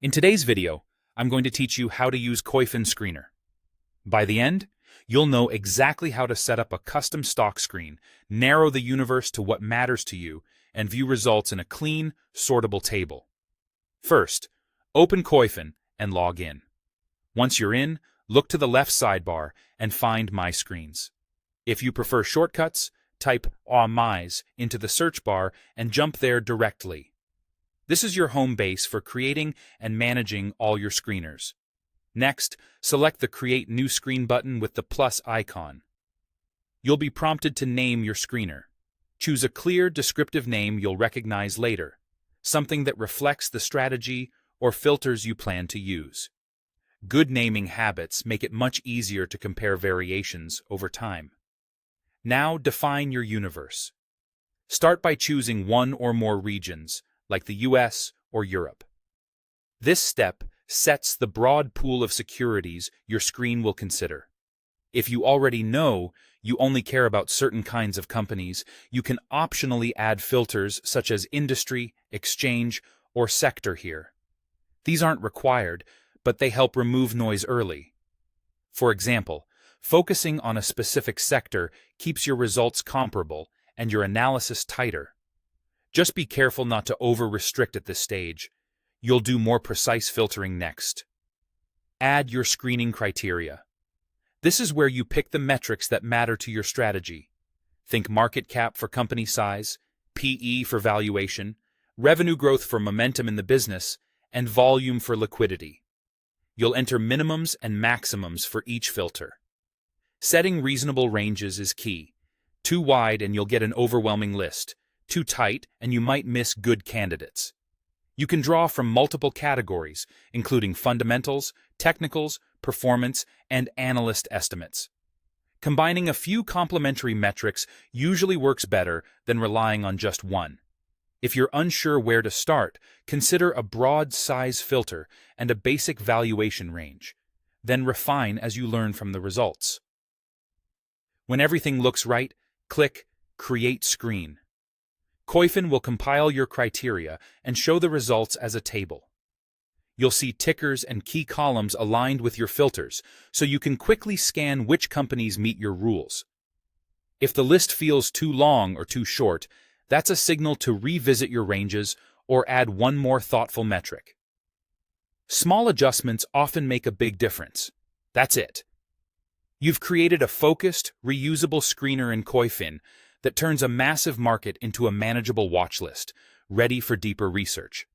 In today's video, I'm going to teach you how to use Koyfin Screener. By the end, you'll know exactly how to set up a custom stock screen, narrow the universe to what matters to you, and view results in a clean, sortable table. First, open Koyfin and log in. Once you're in, look to the left sidebar and find My Screens. If you prefer shortcuts, type AWMYs into the search bar and jump there directly. This is your home base for creating and managing all your screeners. Next, select the Create New Screen button with the plus icon. You'll be prompted to name your screener. Choose a clear, descriptive name you'll recognize later, something that reflects the strategy or filters you plan to use. Good naming habits make it much easier to compare variations over time. Now define your universe. Start by choosing one or more regions, like the US or Europe. This step sets the broad pool of securities your screen will consider. If you already know you only care about certain kinds of companies, you can optionally add filters such as industry, exchange, or sector here. These aren't required, but they help remove noise early. For example, focusing on a specific sector keeps your results comparable and your analysis tighter. Just be careful not to over-restrict at this stage. You'll do more precise filtering next. Add your screening criteria. This is where you pick the metrics that matter to your strategy. Think market cap for company size, PE for valuation, revenue growth for momentum in the business, and volume for liquidity. You'll enter minimums and maximums for each filter. Setting reasonable ranges is key. Too wide and you'll get an overwhelming list. Too tight and you might miss good candidates. You can draw from multiple categories, including fundamentals, technicals, performance, and analyst estimates. Combining a few complementary metrics usually works better than relying on just one. If you're unsure where to start, consider a broad size filter and a basic valuation range. Then refine as you learn from the results. When everything looks right, click Create Screen. Koyfin will compile your criteria and show the results as a table. You'll see tickers and key columns aligned with your filters, so you can quickly scan which companies meet your rules. If the list feels too long or too short, that's a signal to revisit your ranges or add one more thoughtful metric. Small adjustments often make a big difference. That's it. You've created a focused, reusable screener in Koyfin that turns a massive market into a manageable watch list, ready for deeper research.